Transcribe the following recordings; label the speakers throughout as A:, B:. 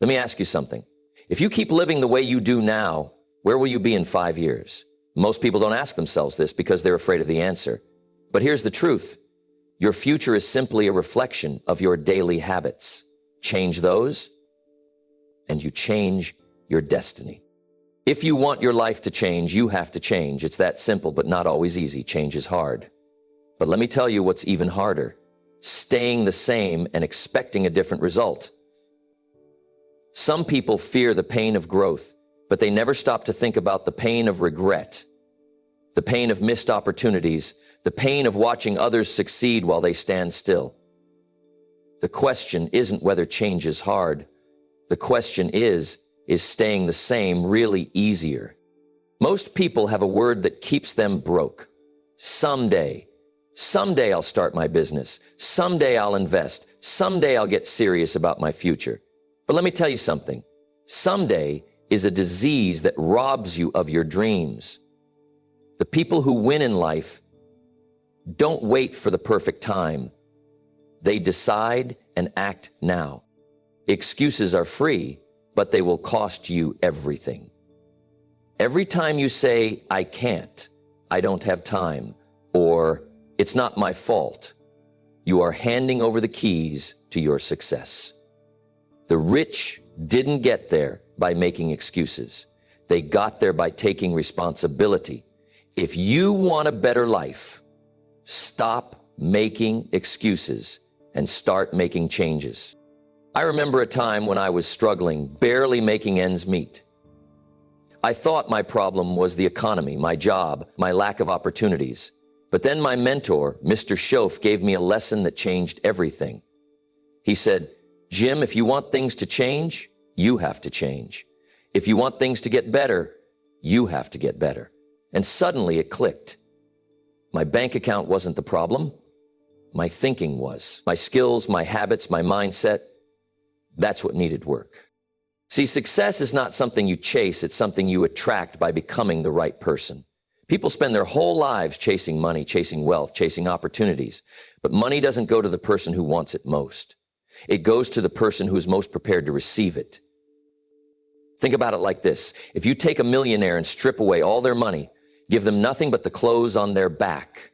A: Let me ask you something. If you keep living the way you do now, where will you be in 5 years? Most people don't ask themselves this because they're afraid of the answer. But here's the truth. Your future is simply a reflection of your daily habits. Change those, and you change your destiny. If you want your life to change, you have to change. It's that simple, but not always easy. Change is hard. But let me tell you what's even harder. Staying the same and expecting a different result. Some people fear the pain of growth, but they never stop to think about the pain of regret, the pain of missed opportunities, the pain of watching others succeed while they stand still. The question isn't whether change is hard. The question is staying the same really easier? Most people have a word that keeps them broke. Someday. Someday I'll start my business. Someday I'll invest. Someday I'll get serious about my future. But let me tell you something. Someday is a disease that robs you of your dreams. The people who win in life don't wait for the perfect time. They decide and act now. Excuses are free, but they will cost you everything. Every time you say, I can't, I don't have time, or it's not my fault, you are handing over the keys to your success. The rich didn't get there by making excuses. They got there by taking responsibility. If you want a better life, stop making excuses and start making changes. I remember a time when I was struggling, barely making ends meet. I thought my problem was the economy, my job, my lack of opportunities. But then my mentor, Mr. Schoaf, gave me a lesson that changed everything. He said, Jim, if you want things to change, you have to change. If you want things to get better, you have to get better. And suddenly it clicked. My bank account wasn't the problem. My thinking was. My skills, my habits, my mindset, that's what needed work. See, success is not something you chase, it's something you attract by becoming the right person. People spend their whole lives chasing money, chasing wealth, chasing opportunities. But money doesn't go to the person who wants it most. It goes to the person who is most prepared to receive it. Think about it like this. If you take a millionaire and strip away all their money, give them nothing but the clothes on their back,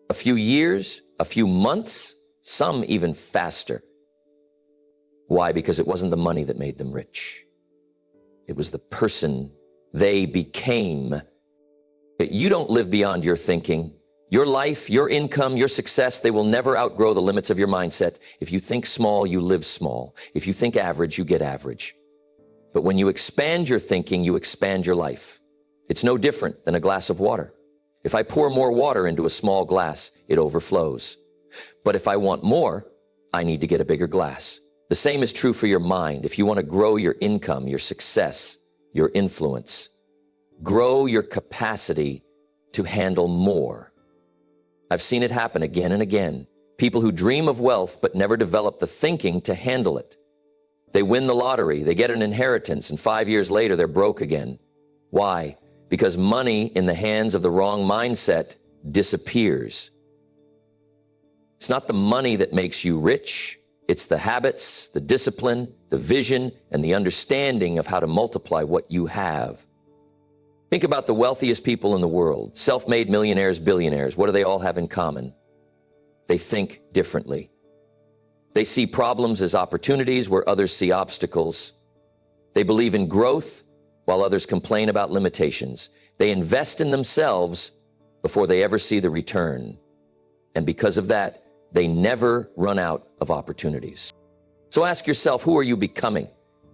A: a few years, a few months, some even faster. Why? Because it wasn't the money that made them rich. It was the person they became. But you don't live beyond your thinking. Your life, your income, your success, they will never outgrow the limits of your mindset. If you think small, you live small. If you think average, you get average. But when you expand your thinking, you expand your life. It's no different than a glass of water. If I pour more water into a small glass, it overflows. But if I want more, I need to get a bigger glass. The same is true for your mind. If you want to grow your income, your success, your influence, grow your capacity to handle more. I've seen it happen again and again. People who dream of wealth but never develop the thinking to handle it. They win the lottery, they get an inheritance, and 5 years later they're broke again. Why? Because money in the hands of the wrong mindset disappears. It's not the money that makes you rich. It's the habits, the discipline, the vision, and the understanding of how to multiply what you have. Think about the wealthiest people in the world, self-made millionaires, billionaires. What do they all have in common? They think differently. They see problems as opportunities where others see obstacles. They believe in growth while others complain about limitations. They invest in themselves before they ever see the return. And because of that, they never run out of opportunities. So ask yourself, who are you becoming?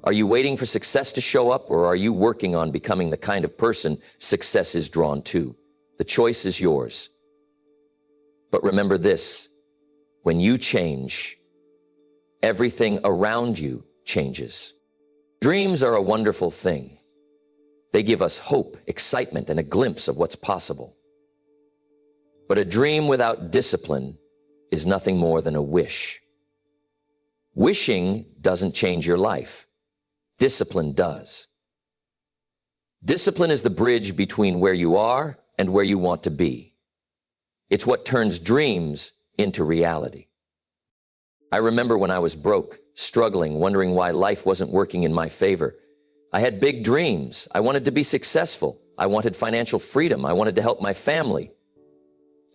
A: Are you waiting for success to show up, or are you working on becoming the kind of person success is drawn to? The choice is yours. But remember this, when you change, everything around you changes. Dreams are a wonderful thing. They give us hope, excitement, and a glimpse of what's possible. But a dream without discipline is nothing more than a wish. Wishing doesn't change your life. Discipline does. Discipline is the bridge between where you are and where you want to be. It's what turns dreams into reality. I remember when I was broke, struggling, wondering why life wasn't working in my favor. I had big dreams. I wanted to be successful. I wanted financial freedom. I wanted to help my family.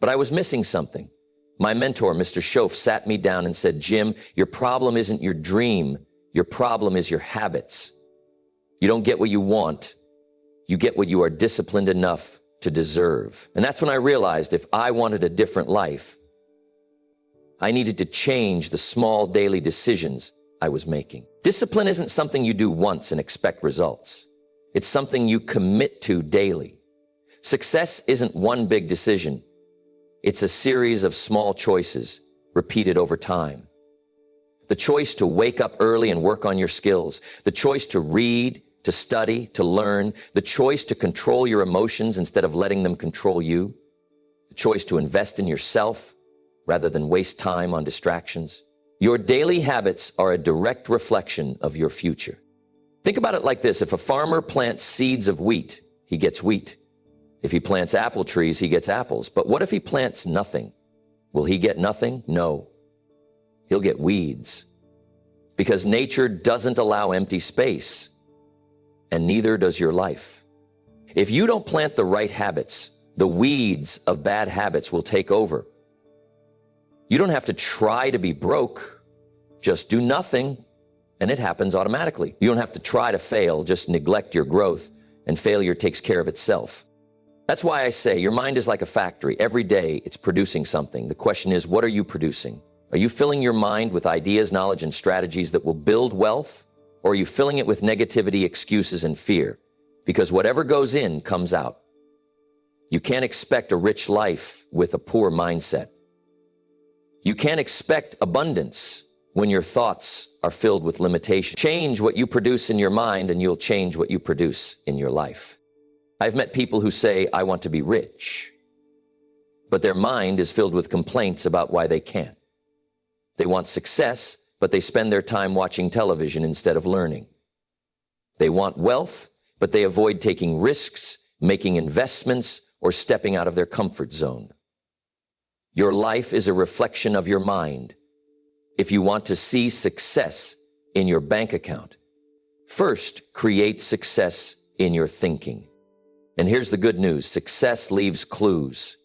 A: But I was missing something. My mentor, Mr. Schoaf, sat me down and said, Jim, your problem isn't your dream. Your problem is your habits. You don't get what you want. You get what you are disciplined enough to deserve. And that's when I realized if I wanted a different life, I needed to change the small daily decisions I was making. Discipline isn't something you do once and expect results. It's something you commit to daily. Success isn't one big decision. It's a series of small choices repeated over time. The choice to wake up early and work on your skills, the choice to read, to study, to learn, the choice to control your emotions instead of letting them control you, the choice to invest in yourself rather than waste time on distractions. Your daily habits are a direct reflection of your future. Think about it like this. If a farmer plants seeds of wheat, he gets wheat. If he plants apple trees, he gets apples. But what if he plants nothing? Will he get nothing? No. He'll get weeds. Because nature doesn't allow empty space, and neither does your life. If you don't plant the right habits, the weeds of bad habits will take over. You don't have to try to be broke. Just do nothing, and it happens automatically. You don't have to try to fail, just neglect your growth, and failure takes care of itself. That's why I say your mind is like a factory. Every day it's producing something. The question is, what are you producing? Are you filling your mind with ideas, knowledge, and strategies that will build wealth? Or are you filling it with negativity, excuses, and fear? Because whatever goes in comes out. You can't expect a rich life with a poor mindset. You can't expect abundance when your thoughts are filled with limitation. Change what you produce in your mind and you'll change what you produce in your life. I've met people who say, I want to be rich, but their mind is filled with complaints about why they can't. They want success, but they spend their time watching television instead of learning. They want wealth, but they avoid taking risks, making investments, or stepping out of their comfort zone. Your life is a reflection of your mind. If you want to see success in your bank account, first create success in your thinking. And here's the good news. Success leaves clues.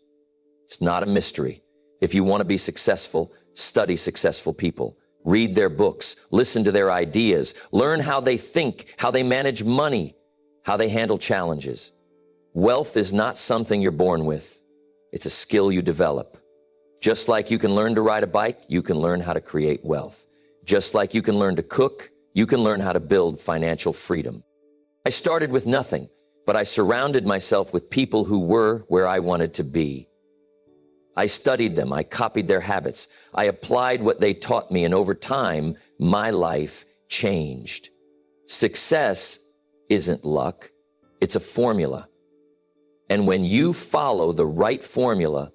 A: It's not a mystery. If you want to be successful, study successful people. Read their books, listen to their ideas, learn how they think, how they manage money, how they handle challenges. Wealth is not something you're born with. It's a skill you develop. Just like you can learn to ride a bike, you can learn how to create wealth. Just like you can learn to cook, you can learn how to build financial freedom. I started with nothing, but I surrounded myself with people who were where I wanted to be. I studied them, I copied their habits, I applied what they taught me, and over time, my life changed. Success isn't luck, it's a formula. And when you follow the right formula,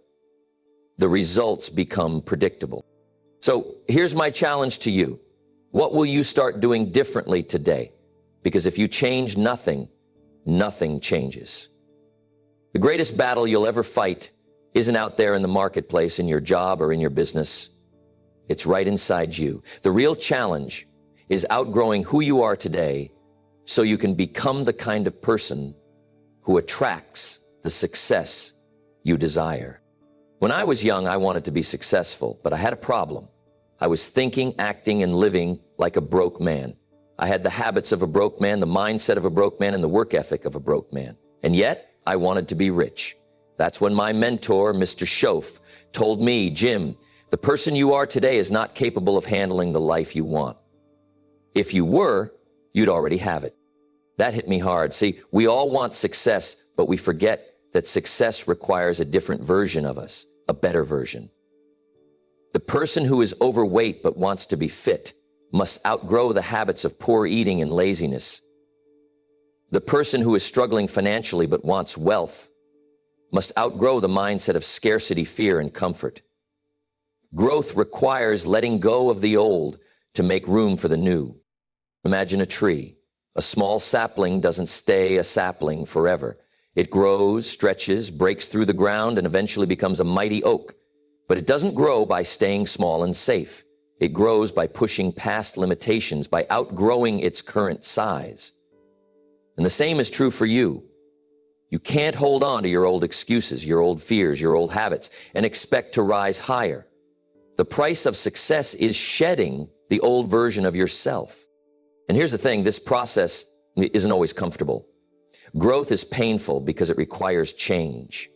A: the results become predictable. So here's my challenge to you. What will you start doing differently today? Because if you change nothing, nothing changes. The greatest battle you'll ever fight isn't out there in the marketplace, in your job, or in your business. It's right inside you. The real challenge is outgrowing who you are today so you can become the kind of person who attracts the success you desire. When I was young, I wanted to be successful, but I had a problem. I was thinking, acting, and living like a broke man. I had the habits of a broke man, the mindset of a broke man, and the work ethic of a broke man. And yet, I wanted to be rich. That's when my mentor, Mr. Schoaf, told me, Jim, the person you are today is not capable of handling the life you want. If you were, you'd already have it. That hit me hard. See, we all want success, but we forget that success requires a different version of us, a better version. The person who is overweight but wants to be fit must outgrow the habits of poor eating and laziness. The person who is struggling financially but wants wealth must outgrow the mindset of scarcity, fear, and comfort. Growth requires letting go of the old to make room for the new. Imagine a tree. A small sapling doesn't stay a sapling forever. It grows, stretches, breaks through the ground, and eventually becomes a mighty oak. But it doesn't grow by staying small and safe. It grows by pushing past limitations, by outgrowing its current size. And the same is true for you. You can't hold on to your old excuses, your old fears, your old habits, and expect to rise higher. The price of success is shedding the old version of yourself. And here's the thing, this process isn't always comfortable. Growth is painful because it requires change.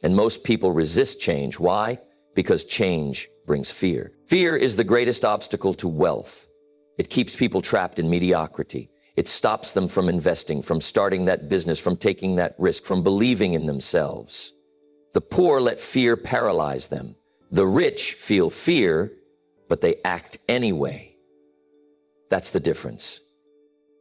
A: And most people resist change. Why? Because change brings fear. Fear is the greatest obstacle to wealth. It keeps people trapped in mediocrity. It stops them from investing, from starting that business, from taking that risk, from believing in themselves. The poor let fear paralyze them. The rich feel fear, but they act anyway. That's the difference.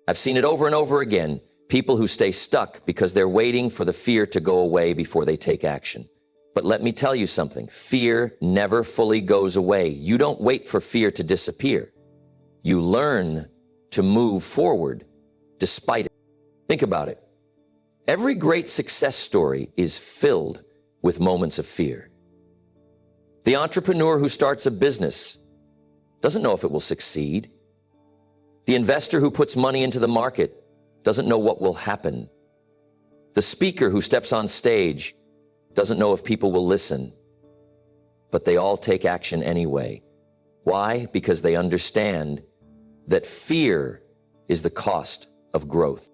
A: I've seen it over and over again. People who stay stuck because they're waiting for the fear to go away before they take action. But let me tell you something. Fear never fully goes away. You don't wait for fear to disappear. You learn to move forward despite it. Think about it. Every great success story is filled with moments of fear. The entrepreneur who starts a business doesn't know if it will succeed. The investor who puts money into the market doesn't know what will happen. The speaker who steps on stage doesn't know if people will listen. But they all take action anyway. Why? Because they understand that fear is the cost of growth.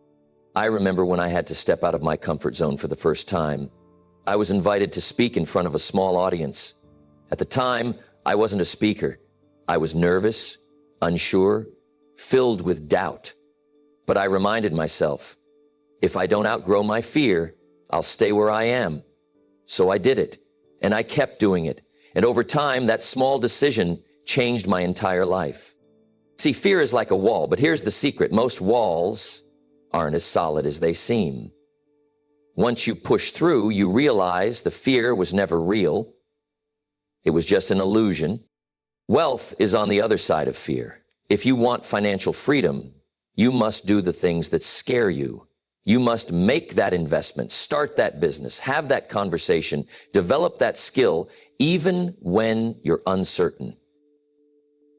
A: I remember when I had to step out of my comfort zone for the first time. I was invited to speak in front of a small audience. At the time, I wasn't a speaker. I was nervous, unsure, filled with doubt. But I reminded myself, if I don't outgrow my fear, I'll stay where I am. So I did it, and I kept doing it. And over time, that small decision changed my entire life. See, fear is like a wall, but here's the secret. Most walls aren't as solid as they seem. Once you push through, you realize the fear was never real. It was just an illusion. Wealth is on the other side of fear. If you want financial freedom, you must do the things that scare you. You must make that investment, start that business, have that conversation, develop that skill, even when you're uncertain.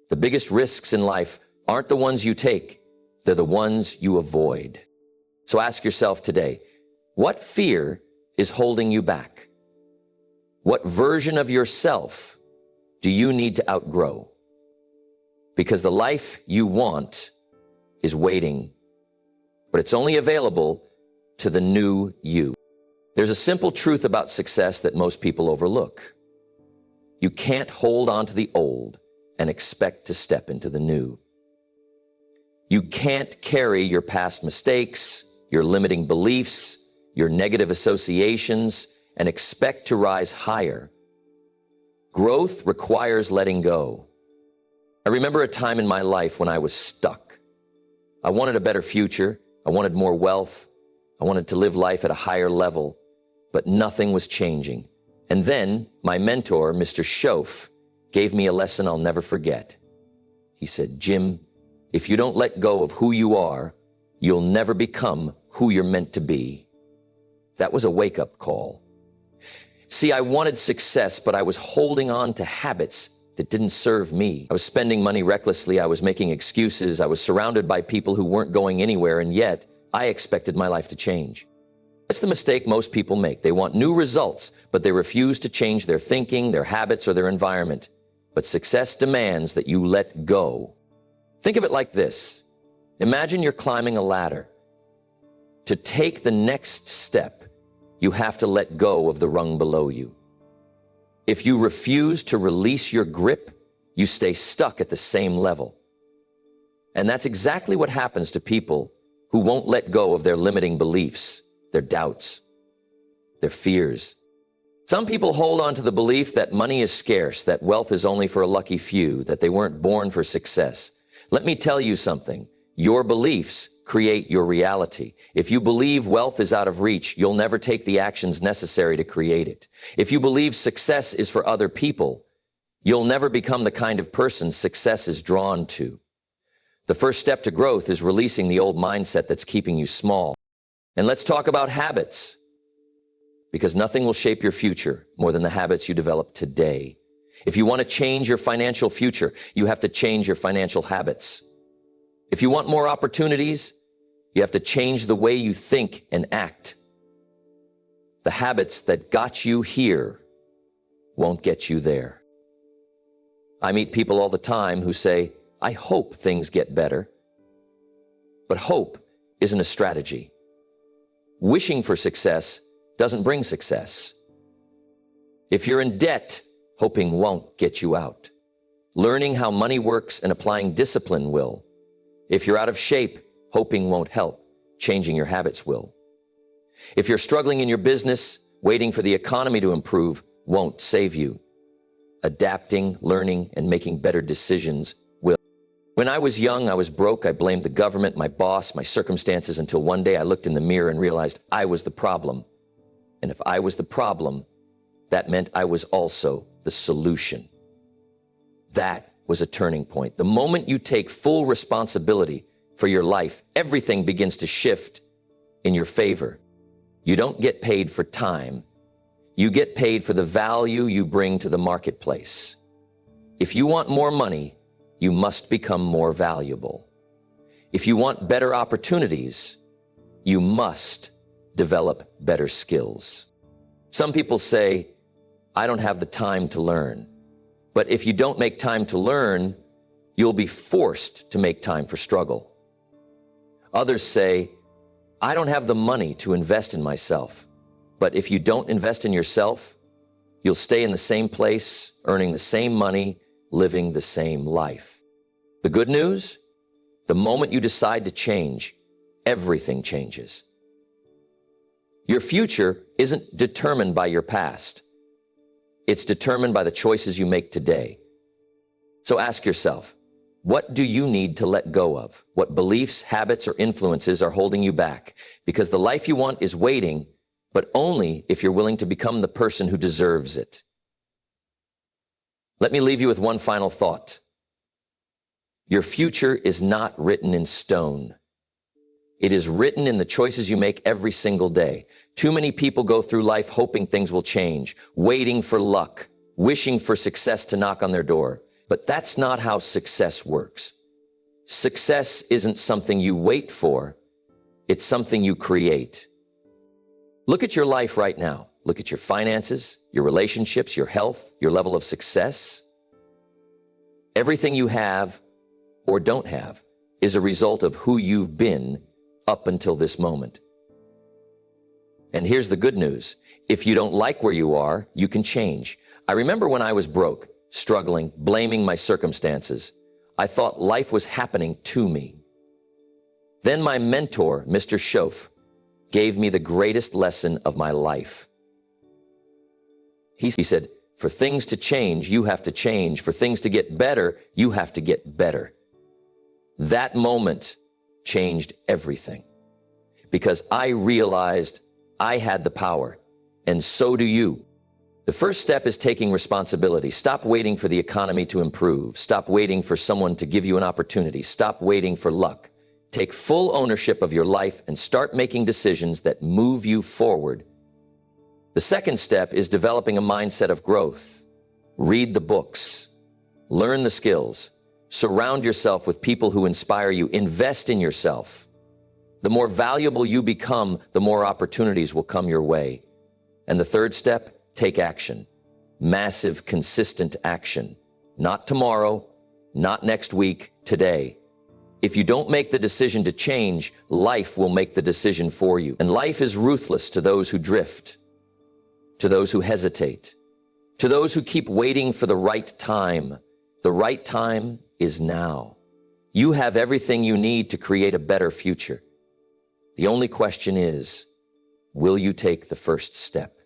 A: The biggest risks in life aren't the ones you take, they're the ones you avoid. So ask yourself today, what fear is holding you back? What version of yourself do you need to outgrow? Because the life you want is waiting, but it's only available to the new you. There's a simple truth about success that most people overlook. You can't hold on to the old and expect to step into the new. You can't carry your past mistakes, your limiting beliefs, your negative associations, and expect to rise higher. Growth requires letting go. I remember a time in my life when I was stuck. I wanted a better future. I wanted more wealth. I wanted to live life at a higher level, but nothing was changing. And then my mentor, Mr. Schoaf, gave me a lesson I'll never forget. He said, Jim, if you don't let go of who you are, you'll never become who you're meant to be. That was a wake-up call. See, I wanted success, but I was holding on to habits that didn't serve me. I was spending money recklessly. I was making excuses. I was surrounded by people who weren't going anywhere, and yet I expected my life to change. That's the mistake most people make. They want new results, but they refuse to change their thinking, their habits, or their environment. But success demands that you let go. Think of it like this. Imagine you're climbing a ladder. To take the next step, you have to let go of the rung below you. If you refuse to release your grip, you stay stuck at the same level. And that's exactly what happens to people who won't let go of their limiting beliefs, their doubts, their fears. Some people hold on to the belief that money is scarce, that wealth is only for a lucky few, that they weren't born for success. Let me tell you something. Your beliefs create your reality. If you believe wealth is out of reach, you'll never take the actions necessary to create it. If you believe success is for other people, you'll never become the kind of person success is drawn to. The first step to growth is releasing the old mindset that's keeping you small. And let's talk about habits, because nothing will shape your future more than the habits you develop today. If you want to change your financial future, you have to change your financial habits. If you want more opportunities, you have to change the way you think and act. The habits that got you here won't get you there. I meet people all the time who say, I hope things get better. But hope isn't a strategy. Wishing for success doesn't bring success. If you're in debt, hoping won't get you out. Learning how money works and applying discipline will. If you're out of shape, hoping won't help. Changing your habits will. If you're struggling in your business, waiting for the economy to improve won't save you. Adapting, learning, and making better decisions will. When I was young, I was broke. I blamed the government, my boss, my circumstances, until one day I looked in the mirror and realized I was the problem. And if I was the problem, that meant I was also the solution. That was a turning point. The moment you take full responsibility for your life, everything begins to shift in your favor. You don't get paid for time. You get paid for the value you bring to the marketplace. If you want more money, you must become more valuable. If you want better opportunities, you must develop better skills. Some people say, I don't have the time to learn. But if you don't make time to learn, you'll be forced to make time for struggle. Others say, I don't have the money to invest in myself. But if you don't invest in yourself, you'll stay in the same place, earning the same money, living the same life. The good news? The moment you decide to change, everything changes. Your future isn't determined by your past. It's determined by the choices you make today. So ask yourself, what do you need to let go of? What beliefs, habits, or influences are holding you back? Because the life you want is waiting, but only if you're willing to become the person who deserves it. Let me leave you with one final thought. Your future is not written in stone. It is written in the choices you make every single day. Too many people go through life hoping things will change, waiting for luck, wishing for success to knock on their door. But that's not how success works. Success isn't something you wait for. It's something you create. Look at your life right now. Look at your finances, your relationships, your health, your level of success. Everything you have or don't have is a result of who you've been up until this moment. And here's the good news. If you don't like where you are, you can change. I remember when I was broke, struggling, blaming my circumstances. I thought life was happening to me. Then my mentor, Mr. Schoaf, gave me the greatest lesson of my life. He said, for things to change, you have to change. For things to get better, you have to get better. That moment changed everything because I realized I had the power, and so do you. The first step is taking responsibility. Stop waiting for the economy to improve. Stop waiting for someone to give you an opportunity. Stop waiting for luck. Take full ownership of your life and start making decisions that move you forward. The second step is developing a mindset of growth. Read the books. Learn the skills. Surround yourself with people who inspire you. Invest in yourself. The more valuable you become, the more opportunities will come your way. And the third step, take action. Massive, consistent action. Not tomorrow, not next week, today. If you don't make the decision to change, life will make the decision for you. And life is ruthless to those who drift, to those who hesitate, to those who keep waiting for the right time. The right time is now. You have everything you need to create a better future. The only question is, will you take the first step?